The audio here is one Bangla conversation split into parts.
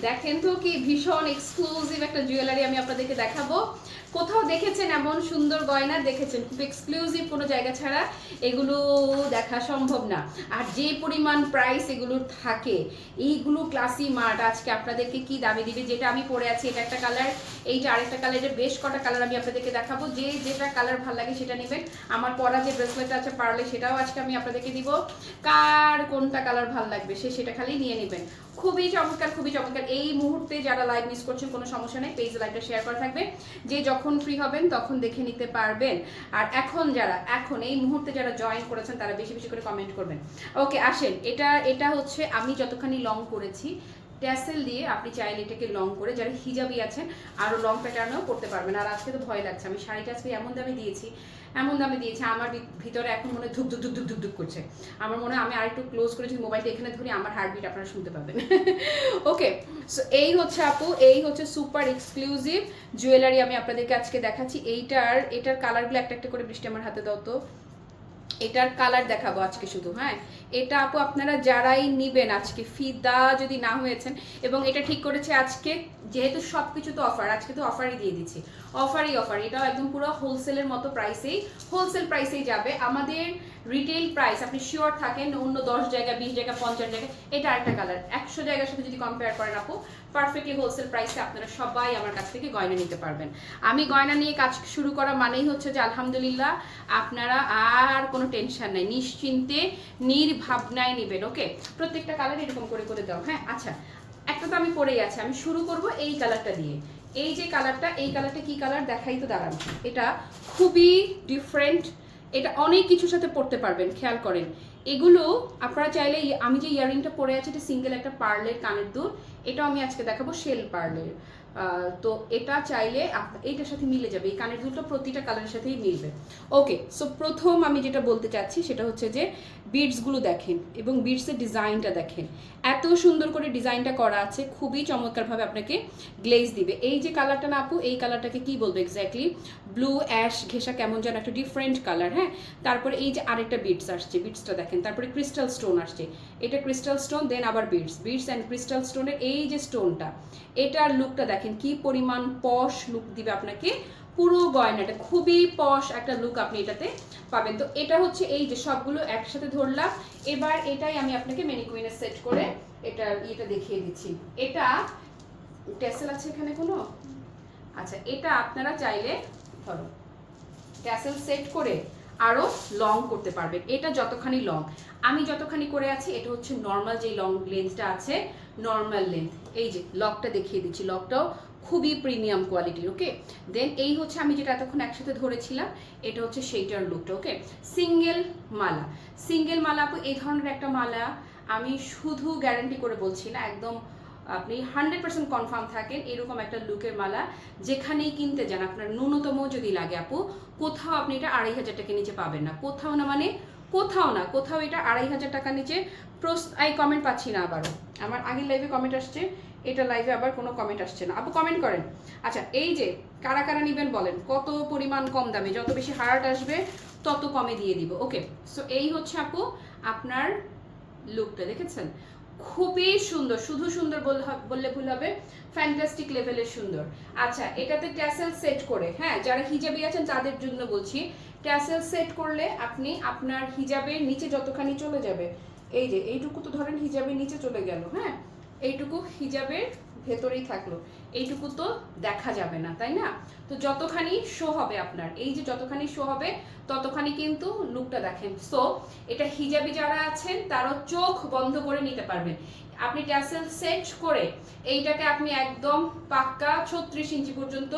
দেখেন তো কি ভীষণ এক্সক্লুসিভ একটা জুয়েলারি আমি আপনাদেরকে দেখাবো। কোথাও দেখেছেন এমন সুন্দর গয়না? দেখেছেন, খুব এক্সক্লুসিভ কোনো জায়গা ছাড়া এগুলো দেখা সম্ভব না। আর যে পরিমাণ প্রাইস এগুলোর থাকে, এইগুলো ক্লাসি মার্ট আজকে আপনাদেরকে কি দামে দিবে। যেটা আমি পরে আছি এটা একটা কালার, এইটা আরেকটা কালারের, বেশ কটা কালার আমি আপনাদেরকে দেখাবো। যে যেটা কালার ভালো লাগে সেটা নেবেন। আমার পরা যে ব্রেসলেট আছে পারলে সেটাও আজকে আমি আপনাদেরকে দিব। কার কোনটা কালার ভালো লাগবে সে সেটা খালি নিয়ে নেবেন। খুবই চমৎকার, খুবই চমৎকার। এই মুহূর্তে যারা লাইভ মিস করছেন কোনো সমস্যা নেই, পেজ লাইভটা শেয়ার করা থাকবে, যে যখন ফ্রি হবেন তখন দেখে নিতে পারবেন। আর এখন যারা এখন এই মুহূর্তে যারা জয়েন করেছেন তারা বেশি বেশি করে কমেন্ট করবেন। ওকে আসেন, এটা হচ্ছে আমি যতখানি লং করেছি ট্যাসেল দিয়ে, আপনি চাইলে এটাকে লং করে, যারা হিজাবি আছেন আরও লং প্যাটার্নেও করতে পারবেন। আর আজকে তো ভয় লাগছে, আমি শাড়িটা আজকে এমন দামে দিয়েছি আমার ভিতরে এখন মনে ধুক ধুক ধুক ধুক ধুক ধুক করছে। আমার মনে হয় আমি আরেকটু ক্লোজ করে যদি মোবাইলটা এখানে ধরি আমার হার্টবিট আপনারা শুনতে পাবেন। ওকে, সো এই হচ্ছে আপু, এই হচ্ছে সুপার এক্সক্লুসিভ জুয়েলারি আমি আপনাদেরকে আজকে দেখাচ্ছি। এটার কালারগুলো একটা একটা করে বৃষ্টি আমার হাতে দাও তো। এটার কালার দেখাবো আজকে শুধু। হ্যাঁ, এটা আপু আপনারা যারাই নিবেন আজকে ফিদা যদি না হয়েছেন। এবং এটা ঠিক করেছে আজকে, যেহেতু সব কিছু তো অফার, আজকে তো অফারই দিয়ে দিচ্ছি, অফারই অফার। এটাও একদম পুরো হোলসেলের মতো প্রাইসেই, হোলসেল প্রাইসেই যাবে। আমাদের রিটেল প্রাইস আপনি শিওর থাকেন অন্য 10 জায়গা 20 জায়গা 50 জায়গা, এটা আরেকটা কালার 100 জায়গার সাথে যদি কম্পেয়ার করেন আপু, পারফেক্টলি হোলসেল প্রাইসে আপনারা সবাই আমার কাছ থেকে গয়না নিতে পারবেন। আমি গয়না নিয়ে কাজ শুরু করা মানেই হচ্ছে যে আলহামদুলিল্লাহ আপনারা আর কোনো টেনশন নাই, নিশ্চিন্তে নির্ভাবনায় নেবেন। ওকে, প্রত্যেকটা কালার এরকম করে করে দাও। হ্যাঁ আচ্ছা, একটা তো আমি পরেই আছে, আমি শুরু করব এই কালারটা দিয়ে। এই যে কালারটা, এই কালারটা কি কালার দেখাই তো দাঁড়ান। এটা খুবই ডিফারেন্ট, এটা অনেক কিছুর সাথে পড়তে পারবেন। খেয়াল করেন এগুলো আপনারা চাইলে, আমি যে ইয়াররিংটা পরে আছি এটা সিঙ্গেল একটা পার্লের কানের দুল, এটাও আমি আজকে দেখাবো শেল পার্লের। তো এটা চাইলে এইটার সাথে মিলে যাবে, এই কানের দুলটা প্রতিটা কালারের সাথেই মিলবে। ওকে, সো প্রথম আমি যেটা বলতে চাচ্ছি সেটা হচ্ছে যে বিডসগুলো দেখেন এবং বিডসের ডিজাইনটা দেখেন, এত সুন্দর করে ডিজাইনটা করা আছে, খুবই চমৎকারভাবে আপনাকে গ্লেজ দিবে। এই যে কালারটা না আপু, এই কালারটাকে কি বলবো এক্স্যাক্টলি, ব্লু অ্যাশ ঘেঁষা কেমন যেন একটা ডিফারেন্ট কালার। হ্যাঁ, তারপরে এই যে আরেকটা বিডস আসছে, বিডসটা দেখেন, তারপরে ক্রিস্টাল স্টোন আসছে, এটা ক্রিস্টাল স্টোন, দেন আবার বিডস অ্যান্ড ক্রিস্টাল স্টোনের এই যে স্টোনটা, এটার লুকটা দেখেন কি পরিমাণ পশ লুক দিবে আপনাকে। পুরো গয়নাটা খুবই পশ একটা লুক আপনি এটাতে পাবেন। তো এটা হচ্ছে এই যে সবগুলো একসাথে ধরলাম। এবার এটাই আমি আপনাকে ম্যানিকুইনে সেট করে এটা দেখিয়ে দিচ্ছি। এটা ট্যাসেল আছে এখানে কোনো? আচ্ছা, এটা আপনারা চাইলে ধরো ট্যাসেল সেট করে আরও লং করতে পারবেন। এটা যতখানি লং, আমি যতখানি করে আছি এটা হচ্ছে নর্মাল যে লং লেন্থটা আছে, নর্মাল লেন্থ। এই যে লকটা দেখিয়ে দিচ্ছি, লকটাও খুবই প্রিমিয়াম কোয়ালিটির। ওকে, দেন এই হচ্ছে আমি যেটা এতক্ষণ একসাথে ধরেছিলাম, এটা হচ্ছে সেইটার লুকটা। ওকে, সিঙ্গেল মালা, সিঙ্গেল মালা আপু এই ধরনের একটা মালা আমি শুধু গ্যারান্টি করে বলছি না, একদম আপনি 100% কনফার্ম থাকেন এরকম একটা লুকের মালা যেখানেই কিনতে যান আপনার ন্যূনতম যদি লাগে আপু, কোথাও আপনি এটা 2500 টাকার নিচে পাবেন না। কোথাও না মানে কোথাও না, কোথাও এটা 2500 টাকার নিচে। এই কমেন্ট পাচ্ছি না আবারও, আমার আগের লাইভে কমেন্ট আসছে, এটা লাইভে আবার কোনো কমেন্ট আসছে না। আপু কমেন্ট করেন। আচ্ছা, এই যে কারা কারা নেবেন বলেন, কত পরিমাণ কম দামে, যত বেশি হার্ট আসবে তত কমে দিয়ে দিব। ওকে, সো এই হচ্ছে আপু আপনার লুকটা, দেখেছেন খুবই সুন্দর, শুধু সুন্দর বললে ভুল হবে, ফ্যান্টাস্টিক লেভেলের সুন্দর। আচ্ছা, এটাতে ট্যাসেল সেট করে, হ্যাঁ যারা হিজাবি আছেন তাদের জন্য বলছি, ট্যাসেল সেট করলে আপনি আপনার হিজাবের নিচে যতখানি চলে যাবে, এই যে এইটুকু তো ধরেন হিজাবের নিচে চলে গেল, হ্যাঁ এইটুকু হিজাবের ভেতরেই থাকলো, এইটুকু তো দেখা যাবে না তাই না। তো যতখানি শো হবে আপনার, এই যে যতখানি শো হবে ততখানি কিন্তু লুকটা দেখেন। সো এটা হিজাবি যারা আছেন তারাও চোখ বন্ধ করে নিতে পারবেন। আপনি ট্যাসেল সেট করে এইটাকে আপনি একদম পাক্কা 36 ইঞ্চি পর্যন্ত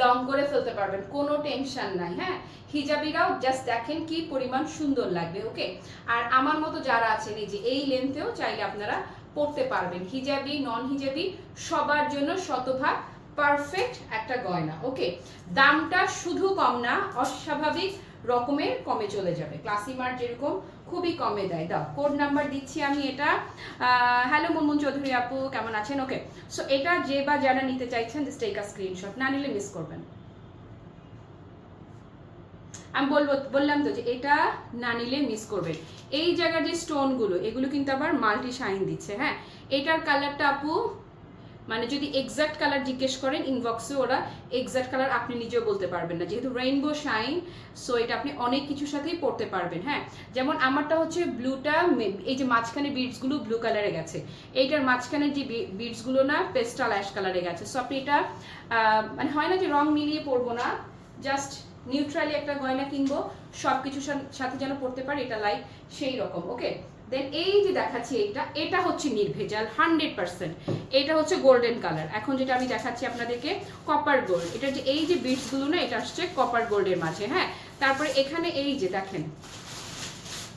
লং করে ফেলতে পারবেন, কোনো টেনশন নাই। হ্যাঁ, হিজাবিরাও জাস্ট দেখেন কি পরিমাণ সুন্দর লাগবে। ওকে, আর আমার মতো যারা আছেন এই যে এই লেন্থেও চাইলে আপনারা পড়তে পারবেন, হিজাবি নন হিজাবি সবার জন্য শতভাগ পারফেক্ট একটা গয়না। ওকে, দামটা শুধু কম না, অস্বাভাবিক রকমের কমে চলে যাবে। ক্লাসি মার্ট যেরকম খুবই কমে দেয়। দাও কোড নাম্বার দিচ্ছি আমি এটা। হ্যালো মুনমুন চৌধুরী আপু কেমন আছেন? ওকে, সো এটা যে বা যারা নিতে চাইছেন জাস্ট টেক আ স্ক্রিনশট, না নিলে মিস করবেন। আমি বললাম তো যে এটা না নিলে মিস করবেন। এই জায়গার যে স্টোনগুলো এগুলো কিন্তু আবার মাল্টি শাইন দিচ্ছে। হ্যাঁ, এটার কালারটা আপু মানে যদি এক্সাক্ট কালার জিজ্ঞেস করেন ইনবক্সে, ওরা এক্সাক্ট কালার আপনি নিজেও বলতে পারবেন না, যেহেতু রেইনবো শাইন, সো এটা আপনি অনেক কিছুর সাথেই পরতে পারবেন। হ্যাঁ, যেমন আমারটা হচ্ছে ব্লুটা, এই যে মাঝখানে বিডসগুলো ব্লু কালারে গেছে, এইটার মাঝখানে যে বিডসগুলো না পেস্টাল অ্যাশ কালারে গেছে। সো আপনি এটা মানে হয় না যে রং মিলিয়ে পরবো না, জাস্ট নিউট্রালি একটা গয়না কিনবো, সব কিছুর সাথে যেন পড়তে পারে, এটা লাইক সেই রকম। ওকে, দেন এই যে দেখাচ্ছি এটা হচ্ছে নির্ভেজাল 100%, এটা হচ্ছে গোল্ডেন কালার। এখন যেটা আমি দেখাচ্ছি আপনাদেরকে কপার গোল্ড, এটা যে এই যে বিটস গুলো না, এটা আসছে কপার গোল্ডের মাঝে। হ্যাঁ, তারপরে এখানে এই যে দেখেন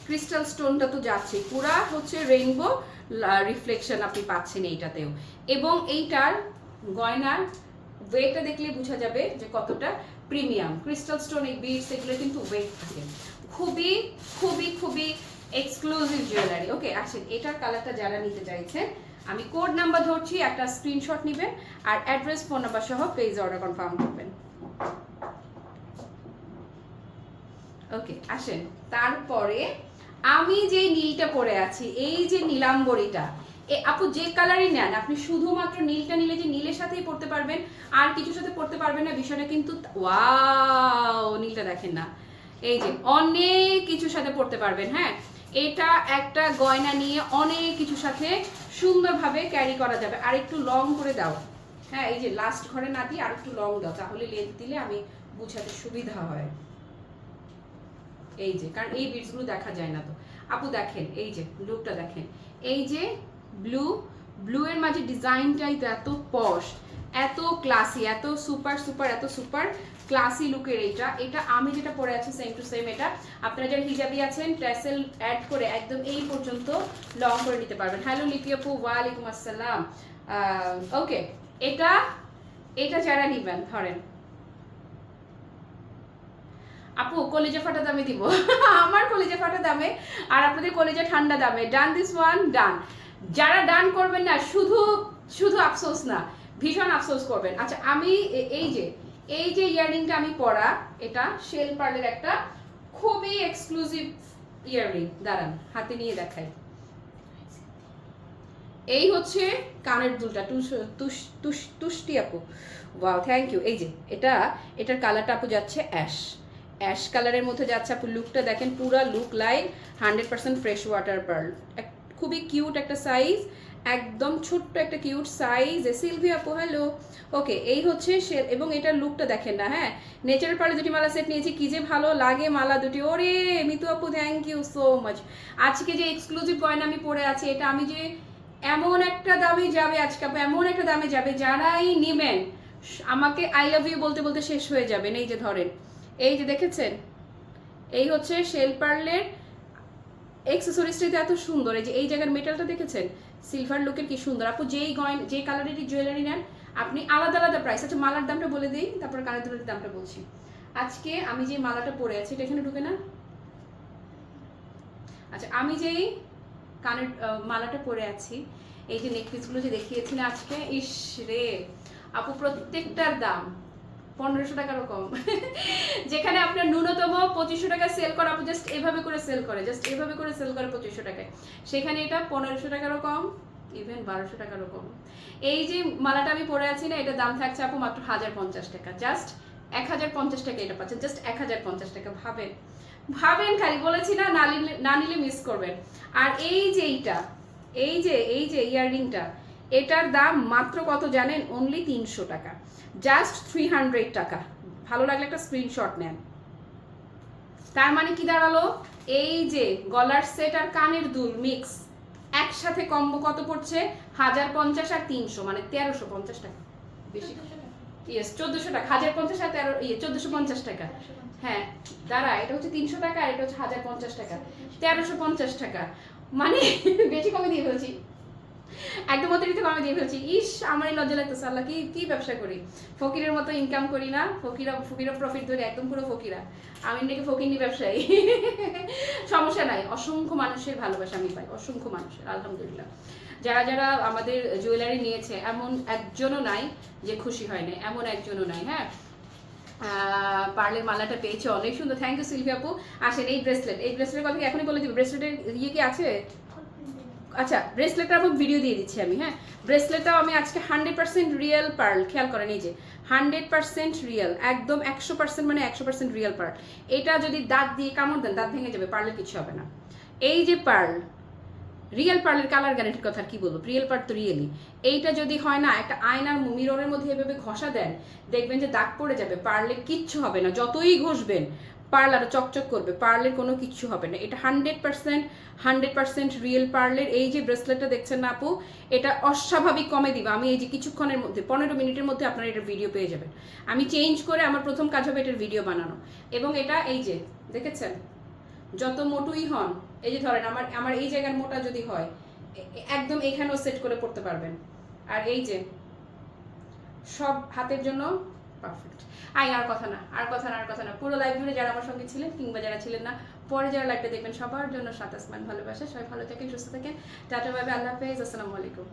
ক্রিস্টাল স্টোনটা তো যাচ্ছে, পুরা হচ্ছে রেইনবো রিফ্লেকশন আপনি পাচ্ছেন এইটাতেও। এবং এইটার গয়নার ওয়েটটা দেখলে বোঝা যাবে যে কতটা প্রিমিয়াম। ক্রিস্টাল স্টোন এই বিটস এগুলো কিন্তু ওয়েট থাকে, খুবই খুবই খুবই এক্সক্লুসিভ জুয়েলারি। ওকে, আসেন এটার কালারটা যারা নিতে চাইছেন, আমি কোড নাম্বার ধরছি, একটা স্ক্রিনশট নেবেন আর অ্যাড্রেস ফোন নাম্বার সহ পেজ অর্ডার কনফার্ম করবেন। ওকে, আসেন তারপরে আমি যে নীলটা পরে আছি, এই যে নীলাম্বরীটা, আপু যে কালারই নেন আপনি শুধুমাত্র নীলটা নিলে যে নীলের সাথেই পড়তে পারবেন, আর কিছুর সাথে পড়তে পারবেন না বিষয়টা কিন্তু, ওয়াও নীলটা দেখেন না, এই যে অনেক কিছুর সাথে পড়তে পারবেন। হ্যাঁ, এটা একটা গয়না নিয়ে অনেক কিছুর সাথে সুন্দরভাবে ক্যারি করা যাবে। আর একটু লং করে দাও, হ্যাঁ এই যে লাস্ট ঘরে না দিয়ে আর একটু লং দাও, তাহলে লেন্থ দিলে আমি বুঝাতে সুবিধা হয়। এই যে কারণ এই বিটসগুলো দেখা যায় না তো আপু, দেখেন এই যে লুকটা দেখেন, এই যে ব্লু এর মাঝে ডিজাইনটাই তো এত পশ, এত ক্লাসি, এত সুপার সুপার, এত সুপার ক্লাসি লুকের। এটা আমি যেটা পরে আছি সেম টু সেম এটা। আপনারা যারা হিজাবি আছেন ট্যাসেল অ্যাড করে একদম এই পর্যন্ত লং করে নিতে পারবেন। হ্যালো লিপি আপু, ওয়ালাইকুম আসসালাম। ওকে, এটা যারা নিবেন ধরেন আপু কলেজে ফাটা দামে দিব আমার কলেজে ফাটা দামে আর আপনাদের কলেজে ঠান্ডা দামে। ডান দিস ওয়ান, ডান। যারা ডান করবেন না শুধু আফসোস না, ভীষণ আফসোস করবেন। আচ্ছা, আমি এই যে ইয়াররিংটা আমি পরা, এটা শেল পার্লের একটা খুবই এক্সক্লুসিভ ইয়াররিং, দাঁড়ান হাতে নিয়ে দেখাই। এই হচ্ছে কানের দুলটা, তুষ্টি আপু, ওয়াও থ্যাংক ইউ। এই যে এটার কালারটা আপু যাচ্ছে অ্যাশ কালারের মধ্যে যাচ্ছে আপু। লুকটা দেখেন, পুরা look like 100% fresh water pearl. খুবই কিউট একটা সাইজ, একদম ছোট্ট একটা কিউট সাইজ। সিলভি আপু হ্যালো। ওকে, এই হচ্ছে এবং এটার লুকটা দেখেন না। হ্যাঁ, নেচারাল পার্লে দুটি মালা সেট নিয়েছি, কি যে ভালো লাগে মালা দুটি। ওরে মিতু আপু থ্যাংক ইউ সো মাচ। আজকে যে এক্সক্লুসিভ গয়না আমি পরে আছি, এটা আমি যে এমন একটা দামে যাবে আজকে আপু, এমন একটা দামে যাবে, যারাই নেবেন আমাকে আই লাভ ইউ বলতে বলতে শেষ হয়ে যাবেন। এই যে ধরেন, এই যে দেখেছেন, এই হচ্ছে শেল পার্লের এক্সেসরিজটা এত সুন্দর। এই যে এই জায়গার মেটালটা দেখেছেন, সিলভার লুকের কি সুন্দর আপু। যেই কালারেরই জুয়েলারি নেন আপনি আলাদা আলাদা প্রাইস। আচ্ছা, মালার দামটা বলে দিই, তারপর কানের দুলের দামটা বলছি। আজকে আমি যে মালাটা পরে আছি, এটা এখানে ঢুকে না। আচ্ছা, আমি যেই কানের মালাটা পরে আছি, এই যে নেকপিসগুলো যে দেখিয়েছি না আজকে, ইস রে আপু প্রত্যেকটার দাম 1500 টাকারও কম। যেখানে আপনার ন্যূনতম 2500 টাকা সেল করা, আপু জাস্ট এভাবে করে সেল করে, 2500 টাকায়, সেখানে এটা 1500 টাকারও কম, ইভেন 1200 টাকারও কম। এই যে মালাটা আমি পরে আছি না, এটা দাম থাকছে আপু মাত্র 1050 টাকা, জাস্ট 1050 টাকা এটা পাচ্ছেন, জাস্ট 1050 টাকা। ভাবেন খালি, বলেছি না না নিলে মিস করবেন। আর এই যে ইয়াররিংটা, এটার দাম মাত্র কত জানেন? অনলি 300 টাকা, জাস্ট 300 টাকা। ভালো লাগলে একটা স্ক্রিনশট নেন। তার মানে কি দাঁড়ালো, এই যে গলার সেট আর কানের দুল মিক্স একসাথে কম্বো কত পড়ছে? 1050 আর 300, মানে 1350 টাকা। বেশি, ইয়েস 1400 টাকা। 1050 আর 1450 টাকা। হ্যাঁ দাঁড়া, এটা হচ্ছে 300 টাকা আর এটা হচ্ছে 1050 টাকা, 1350 টাকা। মানে বেশি কমে দিয়ে ফেলছি, একদম অতিরিক্ত কমে দিয়ে ফেলছি। ইস, আমারই লজ্জা লাগতেছে। আল্লাহ, কি ব্যবসা করি, ফকিরের মতো ইনকাম করি না। ফকিরা প্রফিট ধরে একদম পুরো ফকিরা। আমি নাকি ফকিরনি ব্যবসায়ী। সমস্যা নাই, অসংখ্য মানুষের ভালোবাসা আমি পাই, অসংখ্য মানুষের, আলহামদুলিল্লাহ। যারা আমাদের জুয়েলারি নিয়েছে এমন একজনও নাই যে খুশি হয় না, এমন একজনও নাই। হ্যাঁ, পার্লের মালাটা পেয়েছে অনেক সুন্দর, থ্যাংক ইউ সিলভি আপু। আসেন এই ব্রেসলেটের কথা কি এখনই বলে দিবি? ব্রেসলেটের ইয়ে কি আছে? আচ্ছা, ব্রেসলেটটা আমি ভিডিও দিয়ে দিচ্ছি আমি, হ্যাঁ। ব্রেসলেটটাও আমি আজকে 100% রিয়েল পার্ল, খেয়াল করেন এই যে 100% রিয়েল, একদম 100% মানে 100% রিয়েল পার্ল। এটা যদি দাঁত দিয়ে কামড় দেন দাঁত ভেঙে যাবে, পার্লের কিছু হবে না। এই যে পার্ল, রিয়েল পার্লের কালার গ্যারান্টির কথা কি বলবো, রিয়েল পার্ল তো রিয়েলি। এইটা যদি হয় না, একটা আয়নার মিররের মধ্যে এভাবে ঘষা দেন, দেখবেন যে দাগ পড়ে যাবে, পার্লের কিচ্ছু হবে না, যতই ঘষবেন পার্ল আরো চকচক করবে, পার্লের কোনো কিচ্ছু হবে না। এটা 100% রিয়েল পার্লের। এই যে ব্রেসলেটটা দেখছেন না আপু, এটা অস্বাভাবিক কমে দিবা আমি এই যে কিছুক্ষণের মধ্যে, 15 মিনিটের মধ্যে আপনারা এটার ভিডিও পেয়ে যাবেন। আমি চেঞ্জ করে আমার প্রথম কাজ হবে এটার ভিডিও বানানো। এবং এটা এই যে দেখেছেন, যত মোটুই হন, এই যে ধরেন আমার এই জায়গার মোটা যদি হয়, একদম এখানেও সেট করে পড়তে পারবেন। আর এই যে সব হাতের জন্য পারফেক্ট। আর কথা না, আর কথা না, পুরো লাইভ জুড়ে যারা আমার সঙ্গে ছিলেন কিংবা যারা ছিলেন না, পরে যারা লাইভটা দেখবেন, সবার জন্য সাত আসমান ভালোবাসা। সবাই ভালো থাকেন, সুস্থ থাকেন, টাটা, বাই বাই, আল্লাহ হাফেজ, আসসালামু আলাইকুম।